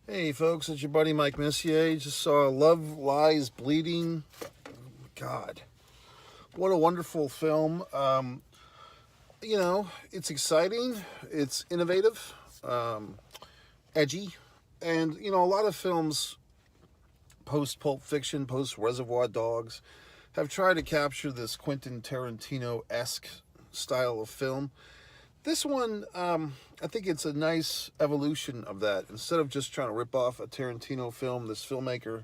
Hey folks, it's your buddy Mike Messier. Just saw Love Lies Bleeding. God, what a wonderful film. It's exciting, it's innovative, edgy, and a lot of films post Pulp Fiction, post Reservoir Dogs have tried to capture this Quentin Tarantino esque style of film. This one, I think it's a nice evolution of that. Instead of just trying to rip off a Tarantino film, this filmmaker,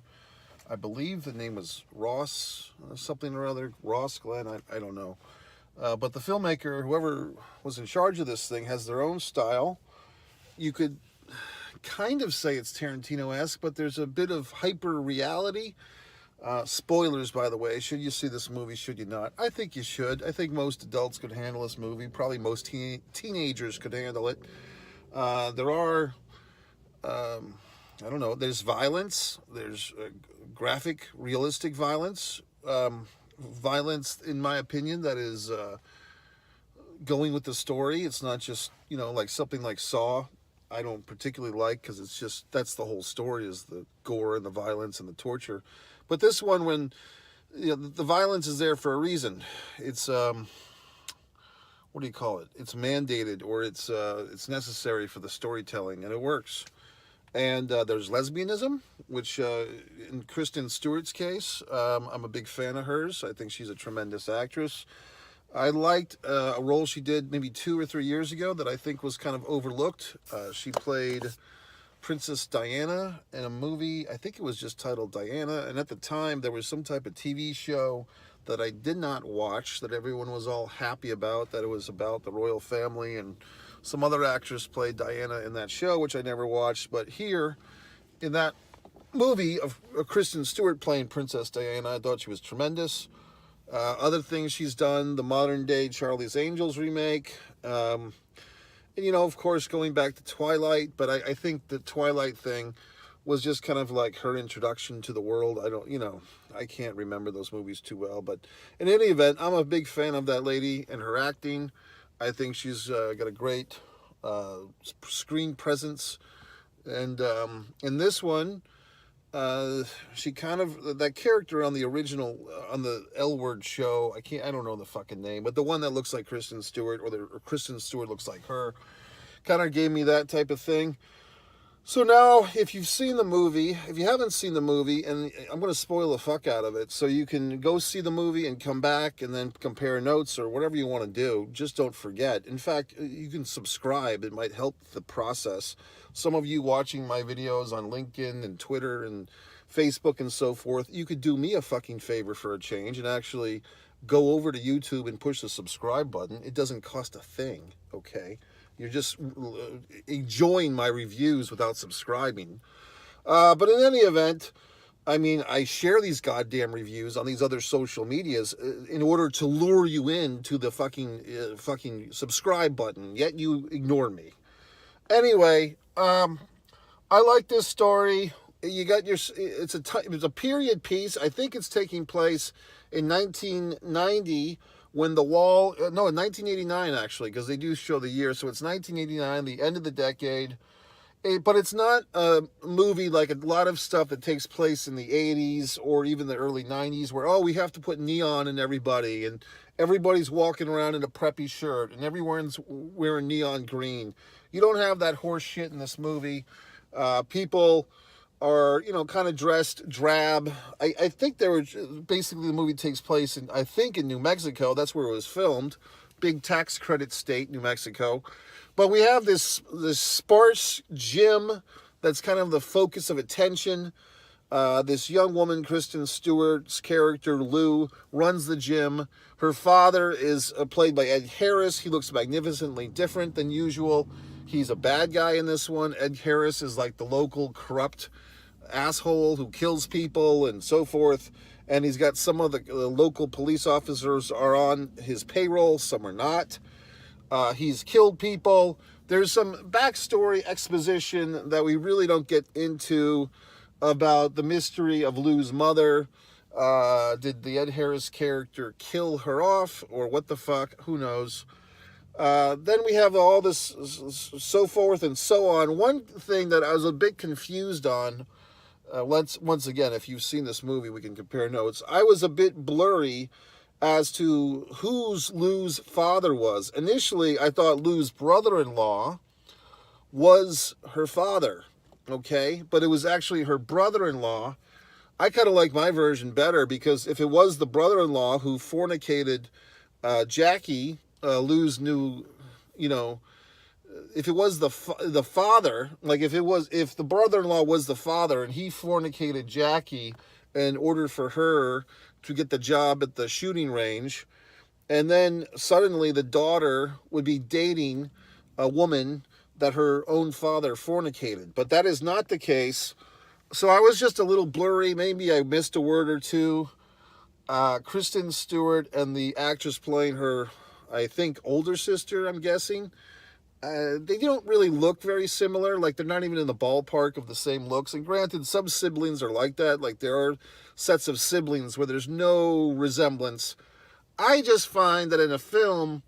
I believe the name was Ross, something or other, Ross Glenn, I don't know. But the filmmaker, whoever was in charge of this thing, has their own style. You could kind of say it's Tarantino esque, but there's a bit of hyper reality. Spoilers, by the way. Should you see this movie? Should you not? I think you should. I think most adults could handle this movie. Probably most teenagers could handle it. There are, I don't know, there's violence. There's graphic, realistic violence. Violence, in my opinion, that is going with the story. It's not just, like something like Saw. I don't particularly like because it's just that's the whole story is the gore and the violence and the torture. But this one, when the violence is there for a reason, it's what do you call it? It's mandated or it's necessary for the storytelling, and it works. And there's lesbianism, which in Kristen Stewart's case, I'm a big fan of hers. I think she's a tremendous actress. I liked a role she did maybe 2 or 3 years ago that I think was kind of overlooked. She played Princess Diana in a movie. I think it was just titled Diana. And at the time, there was some type of TV show that I did not watch that everyone was all happy about, that it was about the royal family. And some other actress played Diana in that show, which I never watched. But here, in that movie of Kristen Stewart playing Princess Diana, I thought she was tremendous. Other things she's done, the modern day Charlie's Angels remake. And, of course, going back to Twilight. But I think the Twilight thing was just kind of like her introduction to the world. I can't remember those movies too well. But in any event, I'm a big fan of that lady and her acting. I think she's got a great screen presence. And in this one, she kind of that character on the original on the L Word show. I don't know the fucking name, but the one that looks like Kristen Stewart or Kristen Stewart looks like her, kind of gave me that type of thing. So now, if you've seen the movie, if you haven't seen the movie, and I'm going to spoil the fuck out of it, so you can go see the movie and come back and then compare notes or whatever you want to do. Just don't forget. In fact, you can subscribe. It might help the process. Some of you watching my videos on LinkedIn and Twitter and Facebook and so forth, you could do me a fucking favor for a change and actually go over to YouTube and push the subscribe button. It doesn't cost a thing, okay? You're just enjoying my reviews without subscribing. But in any event, I share these goddamn reviews on these other social medias in order to lure you in to the fucking subscribe button. Yet you ignore me. Anyway, I like this story. You got it's a period piece. I think it's taking place in 1990 when the wall, no, in 1989 actually, because they do show the year. So it's 1989, the end of the decade. But it's not a movie like a lot of stuff that takes place in the 80s or even the early 90s where, we have to put neon in everybody and everybody's walking around in a preppy shirt and everyone's wearing neon green. You don't have that horse shit in this movie. People are, kind of dressed drab. I think basically the movie takes place in New Mexico. That's where it was filmed. Big tax credit state, New Mexico. But we have this sparse gym that's kind of the focus of attention. This young woman, Kristen Stewart's character, Lou, runs the gym. Her father is played by Ed Harris. He looks magnificently different than usual. He's a bad guy in this one. Ed Harris is like the local corrupt asshole who kills people and so forth. And he's got some of the local police officers are on his payroll, some are not. He's killed people. There's some backstory exposition that we really don't get into about the mystery of Lou's mother. Did the Ed Harris character kill her off or what the fuck? Who knows? Then we have all this so forth and so on. One thing that I was a bit confused on, once again, if you've seen this movie, we can compare notes. I was a bit blurry as to whose Lou's father was. Initially, I thought Lou's brother-in-law was her father, okay? But it was actually her brother-in-law. I kind of like my version better because if it was the brother-in-law who fornicated Jackie, Lou's new, you know, if it was the father, like if the brother-in-law was the father and he fornicated Jackie in order for her to get the job at the shooting range, and then suddenly the daughter would be dating a woman that her own father fornicated. But that is not the case. So I was just a little blurry. Maybe I missed a word or two. Kristen Stewart and the actress playing her, I think, older sister, I'm guessing, they don't really look very similar. Like, they're not even in the ballpark of the same looks. And granted, some siblings are like that. Like, there are sets of siblings where there's no resemblance. I just find that in a film,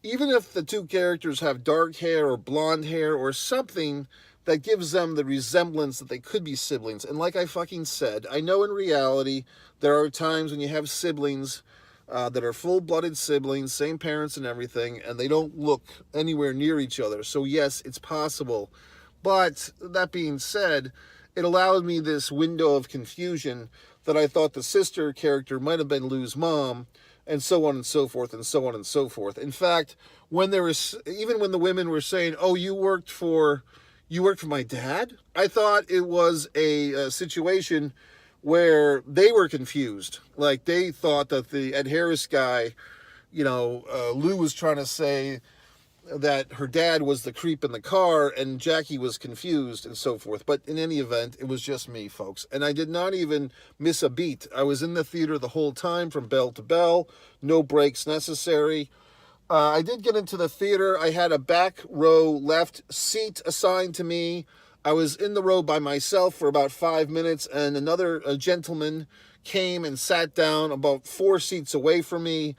even if the two characters have dark hair or blonde hair or something that gives them the resemblance that they could be siblings. And like I fucking said, I know in reality there are times when you have siblings that are full-blooded siblings, same parents and everything, and they don't look anywhere near each other. So yes, it's possible. But that being said, it allowed me this window of confusion that I thought the sister character might have been Lou's mom, and so on and so forth, and so on and so forth. In fact, when there was, even when the women were saying, "Oh, you worked for my dad," I thought it was a situation where they were confused. Like, they thought that the Ed Harris guy, Lou was trying to say that her dad was the creep in the car and Jackie was confused and so forth. But in any event, it was just me, folks. And I did not even miss a beat. I was in the theater the whole time from bell to bell. No breaks necessary. I did get into the theater. I had a back row left seat assigned to me. I was in the row by myself for about 5 minutes, and another gentleman came and sat down about 4 seats away from me.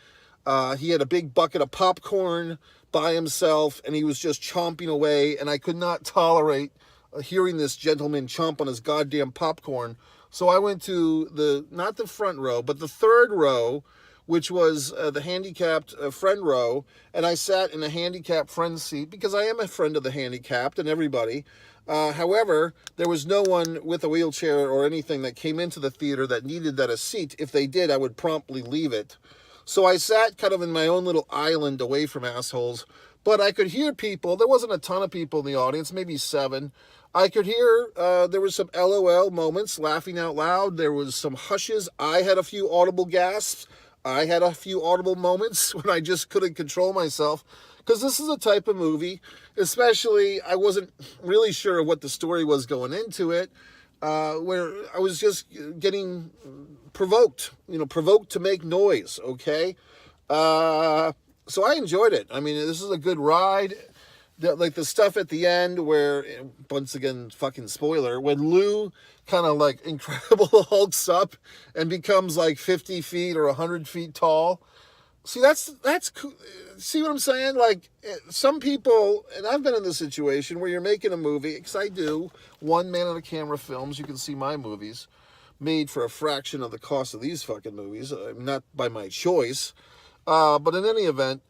He had a big bucket of popcorn by himself, and he was just chomping away, and I could not tolerate hearing this gentleman chomp on his goddamn popcorn. So I went to not the front row, but the third row, which was the handicapped friend row, and I sat in a handicapped friend seat because I am a friend of the handicapped and everybody. However, there was no one with a wheelchair or anything that came into the theater that needed that a seat. If they did, I would promptly leave it. So I sat kind of in my own little island away from assholes, but I could hear people. There wasn't a ton of people in the audience, maybe 7. I could hear there was some LOL moments, laughing out loud. There was some hushes. I had a few audible gasps. I had a few audible moments when I just couldn't control myself, because this is a type of movie, especially I wasn't really sure what the story was going into it, where I was just getting provoked to make noise, okay? So I enjoyed it. I mean, this is a good ride. Like the stuff at the end where, once again, fucking spoiler, when Lou kind of like Incredible Hulks up and becomes like 50 feet or 100 feet tall. See, that's cool. See what I'm saying? Like, some people, and I've been in this situation where you're making a movie, because I do, one man on a camera films. You can see my movies made for a fraction of the cost of these fucking movies, not by my choice. But in any event,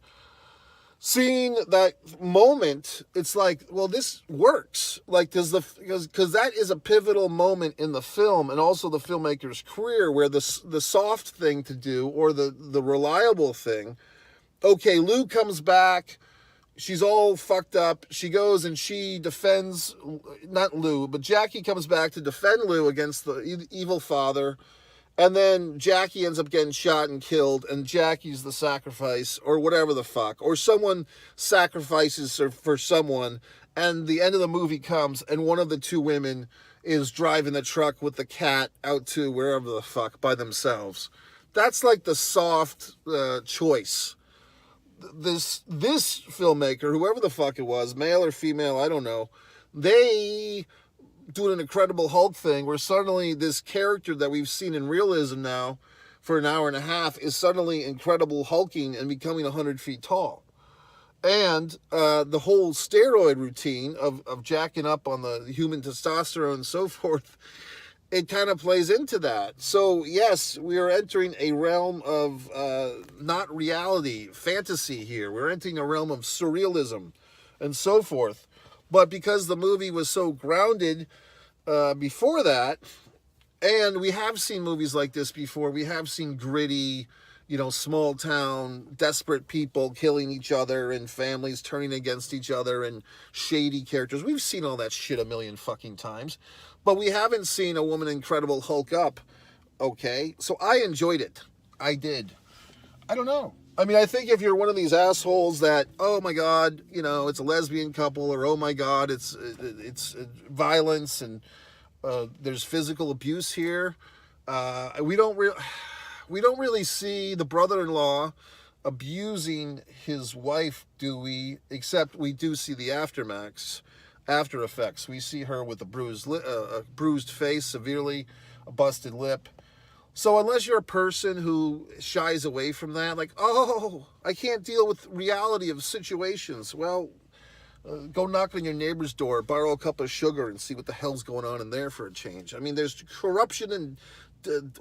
seeing that moment, it's like, well, this works. Like, because that is a pivotal moment in the film and also the filmmaker's career, where the soft thing to do, or the reliable thing. Okay, Lou comes back. She's all fucked up. She goes and she defends, not Lou, but Jackie comes back to defend Lou against the evil father. And then Jackie ends up getting shot and killed, and Jackie's the sacrifice, or whatever the fuck. Or someone sacrifices for someone, and the end of the movie comes, and one of the two women is driving the truck with the cat out to wherever the fuck by themselves. That's like the soft choice. This filmmaker, whoever the fuck it was, male or female, I don't know, they doing an Incredible Hulk thing where suddenly this character that we've seen in realism now for an hour and a half is suddenly Incredible Hulking and becoming 100 feet tall. And the whole steroid routine of jacking up on the human testosterone and so forth, it kind of plays into that. So, yes, we are entering a realm of not reality, fantasy here. We're entering a realm of surrealism and so forth. But because the movie was so grounded before that, and we have seen movies like this before, we have seen gritty, small town, desperate people killing each other and families turning against each other and shady characters. We've seen all that shit a million fucking times. But we haven't seen a woman Incredible hulk up, okay? So I enjoyed it. I did. I don't know. I mean, I think if you're one of these assholes that, oh my God, it's a lesbian couple, or oh my God, it's violence and there's physical abuse here. We don't really see the brother-in-law abusing his wife, do we? Except we do see the after effects. We see her with a bruised face, severely, a busted lip. So unless you're a person who shies away from that, like, oh, I can't deal with reality of situations, well, go knock on your neighbor's door, borrow a cup of sugar, and see what the hell's going on in there for a change. I mean, there's corruption and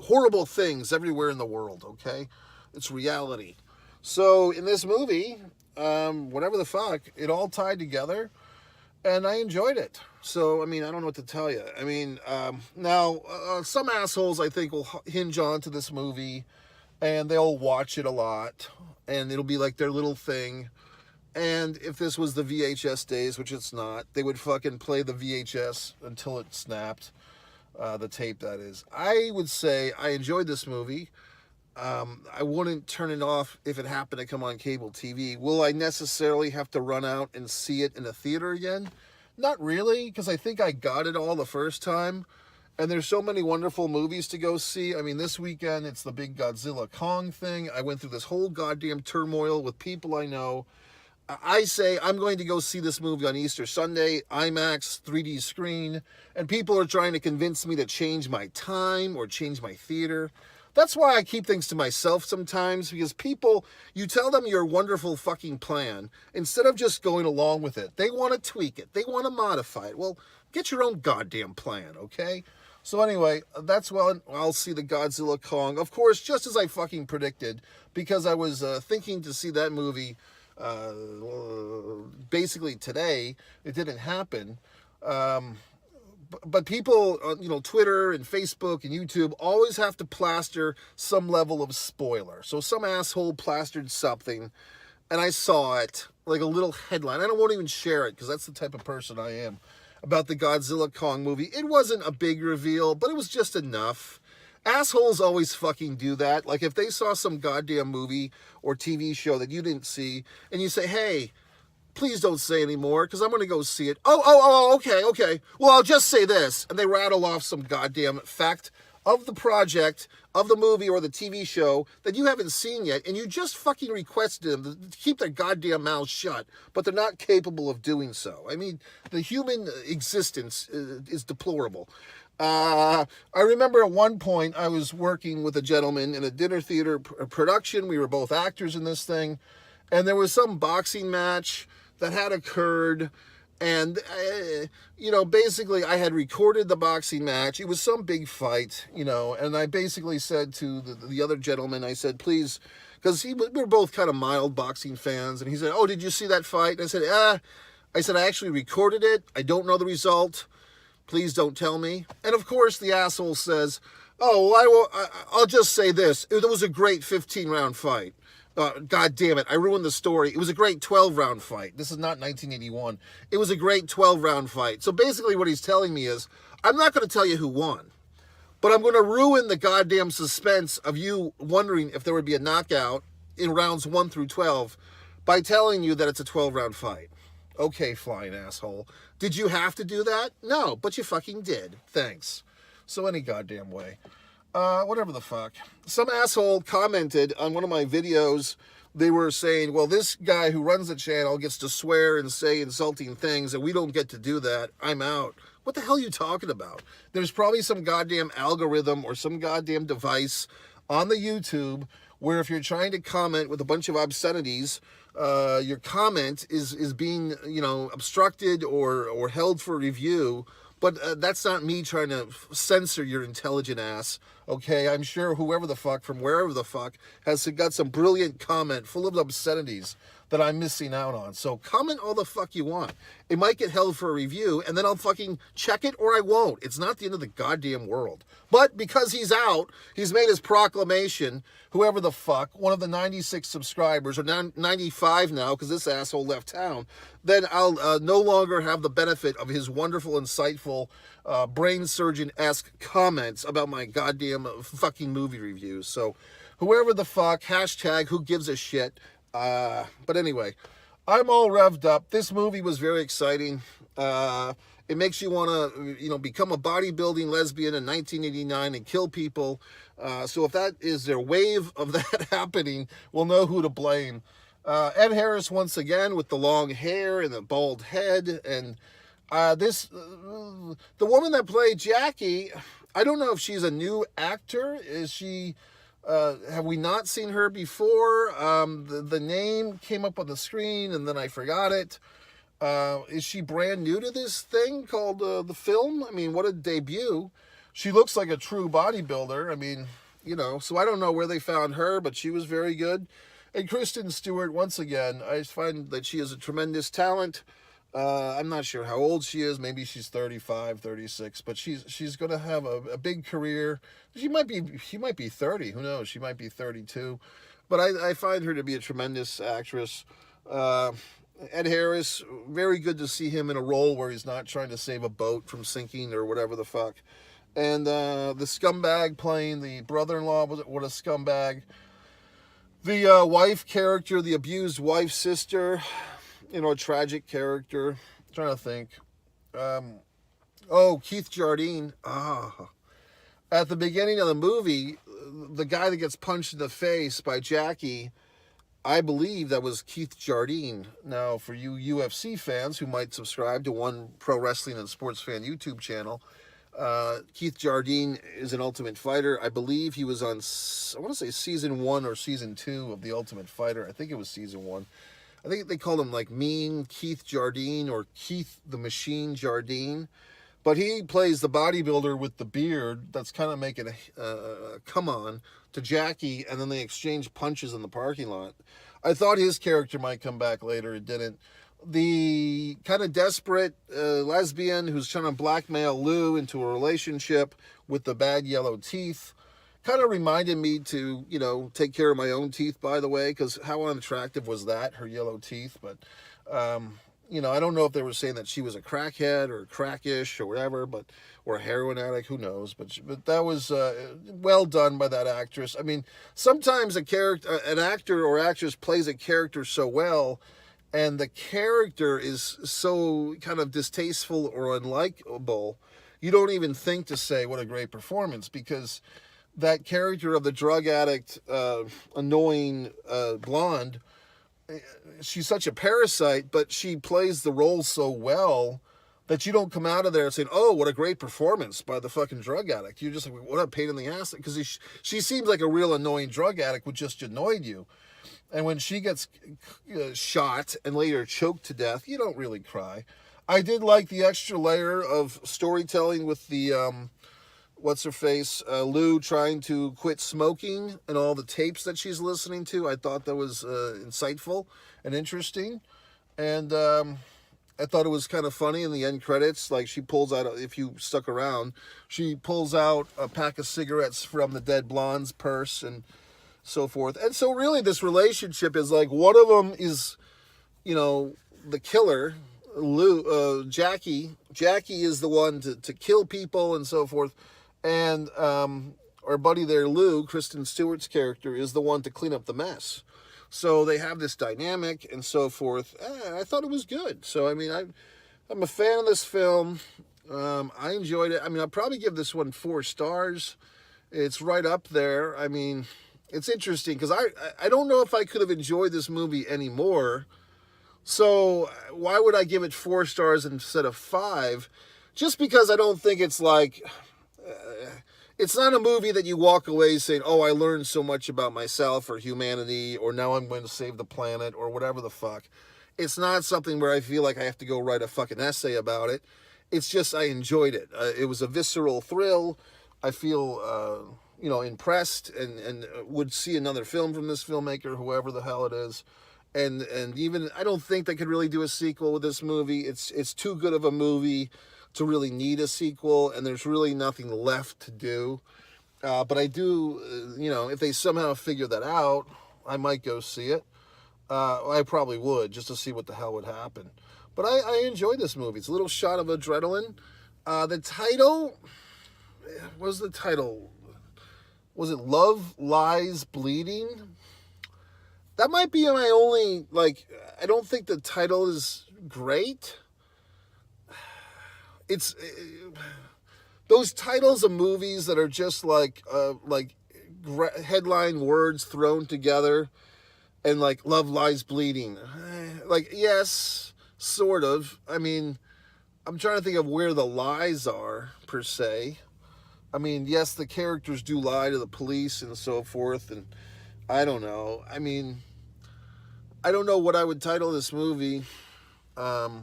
horrible things everywhere in the world, okay? It's reality. So in this movie, whatever the fuck, it all tied together, and I enjoyed it. So, I mean, I don't know what to tell you. I mean, now, some assholes, I think, will hinge on to this movie, and they'll watch it a lot, and it'll be like their little thing. And if this was the VHS days, which it's not, they would fucking play the VHS until it snapped, the tape, that is. I would say I enjoyed this movie. I wouldn't turn it off if it happened to come on cable TV. Will I necessarily have to run out and see it in a theater again? Not really, because I think I got it all the first time. And there's so many wonderful movies to go see. I mean, this weekend, it's the big Godzilla Kong thing. I went through this whole goddamn turmoil with people I know. I say I'm going to go see this movie on Easter Sunday, IMAX, 3D screen, and people are trying to convince me to change my time or change my theater. That's why I keep things to myself sometimes, because people, you tell them your wonderful fucking plan, instead of just going along with it. They want to tweak it. They want to modify it. Well, get your own goddamn plan, okay? So anyway, that's when I'll see the Godzilla Kong. Of course, just as I fucking predicted, because I was thinking to see that movie basically today. It didn't happen. But people, Twitter and Facebook and YouTube always have to plaster some level of spoiler. So some asshole plastered something, and I saw it, like a little headline. I won't even share it, because that's the type of person I am, about the Godzilla Kong movie. It wasn't a big reveal, but it was just enough. Assholes always fucking do that. Like, if they saw some goddamn movie or TV show that you didn't see, and you say, hey, please don't say anymore, because I'm going to go see it. Okay. Well, I'll just say this. And they rattle off some goddamn fact of the project, of the movie or the TV show that you haven't seen yet, and you just fucking requested them to keep their goddamn mouths shut, but they're not capable of doing so. I mean, the human existence is deplorable. I remember at one point I was working with a gentleman in a dinner theater production. We were both actors in this thing, and there was some boxing match that had occurred, and basically I had recorded the boxing match. It was some big fight, and I basically said to the other gentleman, I said, please, because we were both kind of mild boxing fans, and he said, oh, did you see that fight? And I said, I actually recorded it. I don't know the result. Please don't tell me. And of course the asshole says, oh, well, I'll just say this. It was a great 15-round fight. God damn it, I ruined the story. It was a great 12-round fight. This is not 1981. It was a great 12-round fight. So basically what he's telling me is, I'm not going to tell you who won, but I'm going to ruin the goddamn suspense of you wondering if there would be a knockout in rounds 1 through 12 by telling you that it's a 12-round fight. Okay, flying asshole. Did you have to do that? No, but you fucking did. Thanks. So any goddamn way. Whatever the fuck. Some asshole commented on one of my videos. They were saying, well, this guy who runs the channel gets to swear and say insulting things, and we don't get to do that. I'm out. What the hell are you talking about? There's probably some goddamn algorithm or some goddamn device on the YouTube where if you're trying to comment with a bunch of obscenities, your comment is being, obstructed or held for review. But that's not me trying to censor your intelligent ass, okay? I'm sure whoever the fuck from wherever the fuck has got some brilliant comment full of obscenities that I'm missing out on. So comment all the fuck you want. It might get held for a review, and then I'll fucking check it or I won't. It's not the end of the goddamn world. But because he's out, he's made his proclamation, whoever the fuck, one of the 96 subscribers, or 95 now, because this asshole left town, then I'll no longer have the benefit of his wonderful, insightful, brain surgeon-esque comments about my goddamn fucking movie reviews. So whoever the fuck, hashtag who gives a shit. But anyway, I'm all revved up. This movie was very exciting. It makes you want to, become a bodybuilding lesbian in 1989 and kill people. So if that is their wave of that happening, we'll know who to blame. Ed Harris once again with the long hair and the bald head. And the woman that played Jackie, I don't know if she's a new actor. Is she... have we not seen her before? The name came up on the screen and then I forgot it. Is she brand new to this thing called the film? I mean, what a debut. She looks like a true bodybuilder. I mean, so I don't know where they found her, but she was very good. And Kristen Stewart, once again, I find that she is a tremendous talent. I'm not sure how old she is. Maybe she's 35, 36, but she's going to have a big career. She might be 30. Who knows? She might be 32. But I find her to be a tremendous actress. Ed Harris, very good to see him in a role where he's not trying to save a boat from sinking or whatever the fuck. And the scumbag playing the brother-in-law, what a scumbag. The wife character, the abused wife's sister, a tragic character. I'm trying to think. Keith Jardine. At the beginning of the movie, the guy that gets punched in the face by Jackie, I believe that was Keith Jardine. Now, for you UFC fans who might subscribe to One Pro Wrestling and Sports Fan YouTube channel, Keith Jardine is an Ultimate Fighter. I believe he was on, I want to say season 1 or season 2 of The Ultimate Fighter. I think it was season 1. I think they called him like Mean Keith Jardine or Keith the Machine Jardine. But he plays the bodybuilder with the beard that's kind of making a come on to Jackie, and then they exchange punches in the parking lot. I thought his character might come back later. It didn't. The kind of desperate lesbian who's trying to blackmail Lou into a relationship with the bad yellow teeth kind of reminded me to, take care of my own teeth, by the way, because how unattractive was that, her yellow teeth? But, I don't know if they were saying that she was a crackhead or crackish or whatever, or a heroin addict, who knows? But that was well done by that actress. I mean, sometimes an actor or actress plays a character so well, and the character is so kind of distasteful or unlikable, you don't even think to say what a great performance, because that character of the drug addict, annoying blonde, she's such a parasite, but she plays the role so well that you don't come out of there saying, oh, what a great performance by the fucking drug addict. You're just like, what a pain in the ass. Because she seems like a real annoying drug addict, which just annoyed you. And when she gets shot and later choked to death, you don't really cry. I did like the extra layer of storytelling with the, what's-her-face, Lou trying to quit smoking and all the tapes that she's listening to. I thought that was insightful and interesting. And I thought it was kind of funny in the end credits. Like, she pulls out, if you stuck around, she pulls out a pack of cigarettes from the dead blonde's purse and so forth. And so really this relationship is like, one of them is, the killer, Jackie. Jackie is the one to kill people and so forth. And our buddy there, Lou, Kristen Stewart's character, is the one to clean up the mess. So they have this dynamic and so forth. I thought it was good. So, I mean, I'm a fan of this film. I enjoyed it. I mean, I'll probably give this one 4 stars. It's right up there. I mean, it's interesting because I don't know if I could have enjoyed this movie anymore. So why would I give it 4 stars instead of 5? Just because I don't think it's like... it's not a movie that you walk away saying, oh, I learned so much about myself or humanity, or now I'm going to save the planet, or whatever the fuck. It's not something where I feel like I have to go write a fucking essay about it. It's just I enjoyed it. It was a visceral thrill. I feel, impressed and would see another film from this filmmaker, whoever the hell it is. And even I don't think they could really do a sequel with this movie. It's too good of a movie to really need a sequel, and there's really nothing left to do. But I do, if they somehow figure that out, I might go see it. I probably would, just to see what the hell would happen. But I enjoyed this movie. It's a little shot of adrenaline. The title, what was the title? Was it Love Lies Bleeding? That might be my only, I don't think the title is great. It's those titles of movies that are just like headline words thrown together, and like Love Lies Bleeding. Yes, sort of. I mean, I'm trying to think of where the lies are, per se. I mean, yes, the characters do lie to the police and so forth, and I don't know. I mean, I don't know what I would title this movie. What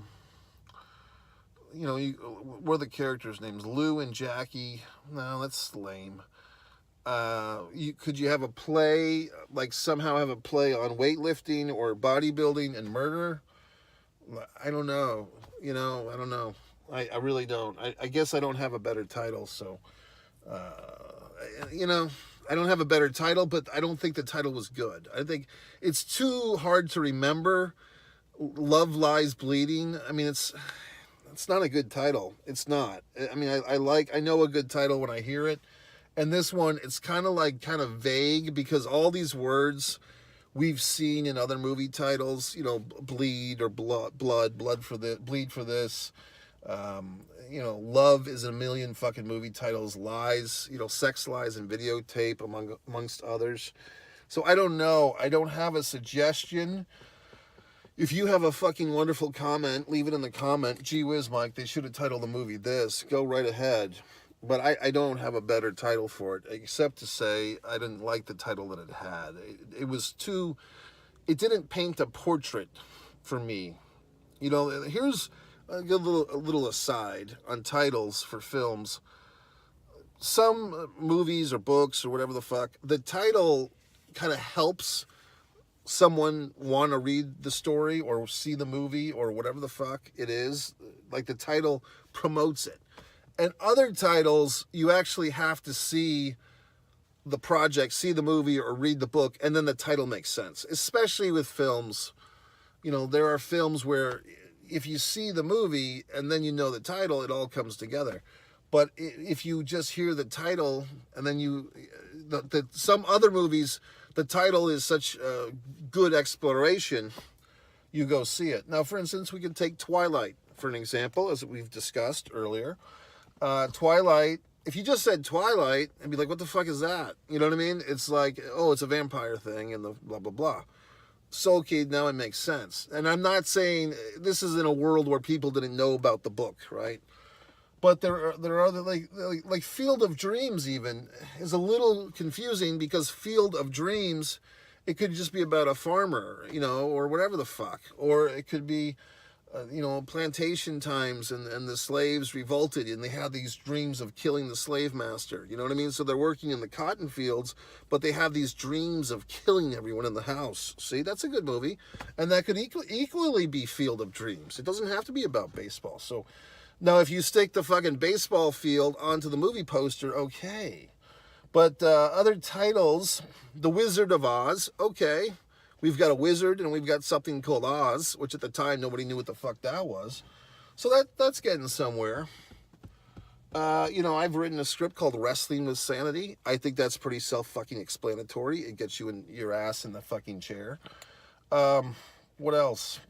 are the characters' names? Lou and Jackie. No, that's lame. Could you have a play, somehow have a play on weightlifting or bodybuilding and murder? I don't know. I don't know. I really don't. I guess I don't have a better title, so, I don't have a better title, but I don't think the title was good. I think it's too hard to remember. Love Lies Bleeding. I mean, it's not a good title. It's not. I mean, I know a good title when I hear it. And this one, it's kind of vague, because all these words we've seen in other movie titles, bleed or blood for this, bleed for this. Love is in a million fucking movie titles. Lies, sex lies and videotape amongst others. So I don't know. I don't have a suggestion. If you have a fucking wonderful comment, leave it in the comment. Gee whiz, Mike, they should have titled the movie this. Go right ahead. But I don't have a better title for it, except to say I didn't like the title that it had. It was too... It didn't paint a portrait for me. Here's a little aside on titles for films. Some movies or books or whatever the fuck, the title kind of helps someone want to read the story or see the movie or whatever the fuck it is. Like, the title promotes it. And other titles, you actually have to see the project, see the movie, or read the book, and then the title makes sense. Especially with films. There are films where if you see the movie and then you know the title, it all comes together. But if you just hear the title and then some other movies, the title is such a good exploration, you go see it. Now, for instance, we can take Twilight for an example, as we've discussed earlier. Twilight, if you just said Twilight and be like, what the fuck is that? You know what I mean? It's like, oh, it's a vampire thing and the blah, blah, blah. So, okay, now it makes sense. And I'm not saying this is in a world where people didn't know about the book, right? But there are other, like Field of Dreams even is a little confusing, because Field of Dreams, it could just be about a farmer, or whatever the fuck. Or it could be, plantation times and the slaves revolted and they had these dreams of killing the slave master. You know what I mean? So they're working in the cotton fields, but they have these dreams of killing everyone in the house. See, that's a good movie. And that could equally be Field of Dreams. It doesn't have to be about baseball. So now if you stick the fucking baseball field onto the movie poster, okay. But other titles, The Wizard of Oz, okay. We've got a wizard and we've got something called Oz, which at the time nobody knew what the fuck that was. So that's getting somewhere. I've written a script called Wrestling with Sanity. I think that's pretty self-fucking explanatory. It gets you in your ass in the fucking chair. What else?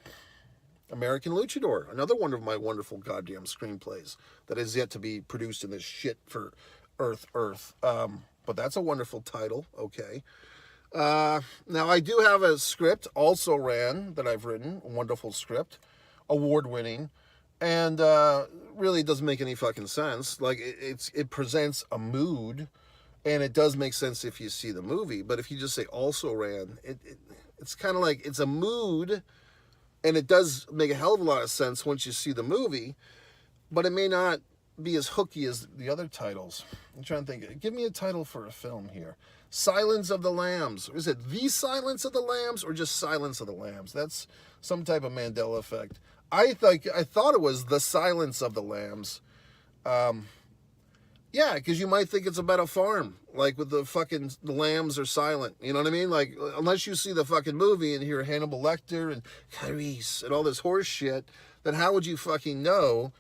American Luchador, another one of my wonderful goddamn screenplays that is yet to be produced in this shit for Earth. But that's a wonderful title, okay. Now, I do have a script, Also Ran, that I've written, a wonderful script, award-winning, and really doesn't make any fucking sense. Like, it presents a mood, and it does make sense if you see the movie. But if you just say also ran, it's kind of like it's a mood, and it does make a hell of a lot of sense once you see the movie, but it may not be as hooky as the other titles. I'm trying to think. Give me a title for a film here. Silence of the Lambs. Is it The Silence of the Lambs or just Silence of the Lambs? That's some type of Mandela effect. I thought it was The Silence of the Lambs. Yeah, because you might think it's about a farm, like with the lambs are silent. You know what I mean? Like, unless you see the fucking movie and hear Hannibal Lecter and Clarice and all this horse shit, then how would you fucking know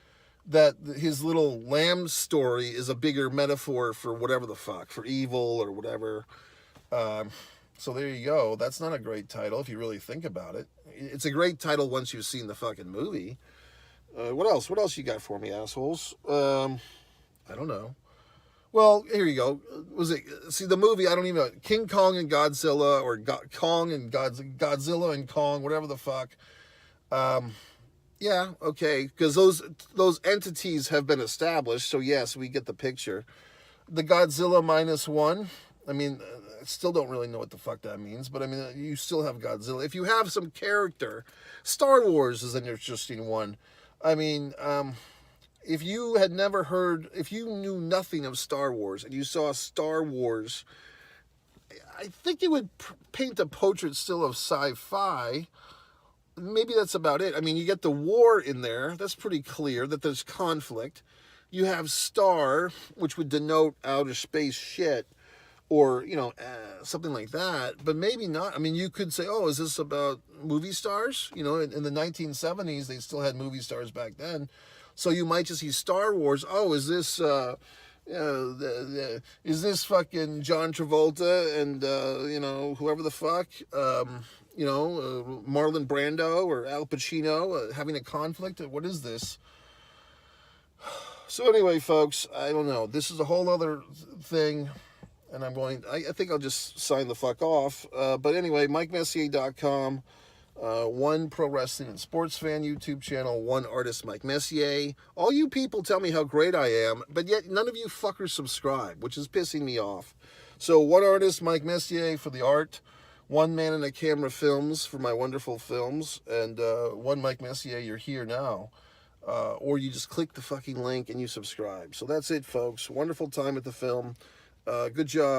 that his little lamb story is a bigger metaphor for whatever the fuck, for evil or whatever? So there you go. That's not a great title if you really think about it. It's a great title once you've seen the fucking movie. What else? What else you got for me, assholes? I don't know. Well, here you go. See the movie? I don't even know. King Kong and Godzilla, or Kong and Godzilla and Kong, whatever the fuck. Yeah, okay, because those entities have been established. So yes, we get the picture. The Godzilla -1. I mean, I still don't really know what the fuck that means, but I mean, you still have Godzilla. If you have some character, Star Wars is an interesting one. I mean, if you had never heard, if you knew nothing of Star Wars and you saw Star Wars, I think it would paint a portrait still of sci-fi. Maybe that's about it. I mean, you get the war in there. That's pretty clear that there's conflict. You have star, which would denote outer space shit, or, you know, something like that. But maybe not. I mean, you could say, oh, is this about movie stars? You know, in the 1970s, they still had movie stars back then. So you might just see Star Wars. Oh, is this is this fucking John Travolta and you know, whoever the fuck, you know, Marlon Brando or Al Pacino having a conflict? What is this? So anyway, folks, I don't know. This is a whole other thing, and I think I'll just sign the fuck off. But anyway, MikeMessier.com. One Pro Wrestling and Sports Fan YouTube channel, one artist, Mike Messier. All you people tell me how great I am, but yet none of you fuckers subscribe, which is pissing me off. So one artist, Mike Messier, for the art, one Man in a Camera Films for my wonderful films, and one Mike Messier, you're here now. Or you just click the fucking link and you subscribe. So that's it, folks. Wonderful time at the film. Good job.